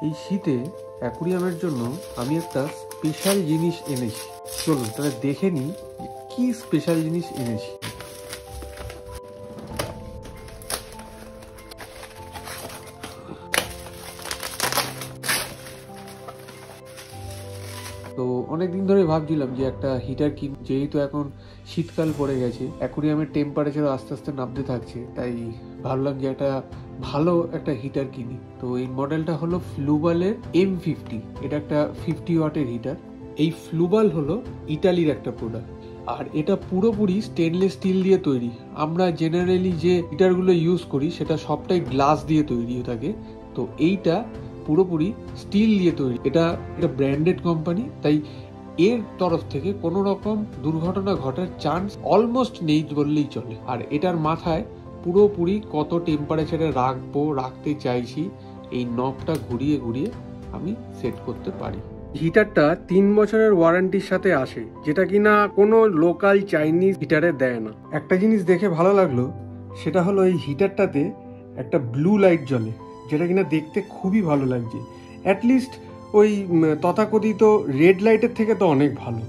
এই শীতে অ্যাকুরিয়ামের জন্য আমি একটা স্পেশাল জিনিস এনেছি। চলুন তাহলে দেখে নিই কি স্পেশাল জিনিস এনেছি। তো অনেকদিন ধরে ভাবছিলাম যে একটা হিটার কিন, যেহেতু এখন শীতকাল পড়ে গেছে, অ্যাকুরিয়ামের টেম্পারেচারও আস্তে আস্তে নামতে থাকছে, তাই ভাবলাম যে একটা ভালো একটা হিটার কিনি। তো এই মডেলটা হলো ফ্লুবালের M50। এটা একটা 50 ওয়াটের হিটার। এই ফ্লুবাল হলো ইটালির একটা প্রোডাক্ট, আর এটা পুরোপুরি স্টেনলেস স্টিল দিয়ে তৈরি। আমরা জেনারেলি যে হিটারগুলো ইউজ করি সেটা সবটাই গ্লাস দিয়ে তৈরি থাকে, তো এইটা পুরোপুরি স্টিল দিয়ে তৈরি। এটা ব্র্যান্ডেড কোম্পানি, তাই এর তরফ থেকে কোনো রকম দুর্ঘটনা ঘটার চান্স অলমোস্ট নেই বললেই চলে। আর এটার মাথায় পুরোপুরি কত টেম্পারেচারে রাখতে চাইছি এই নবটা ঘুরিয়ে ঘুরিয়ে আমি সেট করতে পারি। হিটারটা 3 বছরের ওয়ারেন্টির সাথে আসে, যেটা কিনা কোনো লোকাল চাইনিজ হিটারে দেয় না। একটা জিনিস দেখে ভালো লাগলো, সেটা হলো এই হিটারটাতে একটা ব্লু লাইট জ্বলে, যেটা কিনা দেখতে খুবই ভালো লাগছে। অ্যাটলিস্ট ওই তথাকথিত রেড লাইটের থেকে তো অনেক ভালো।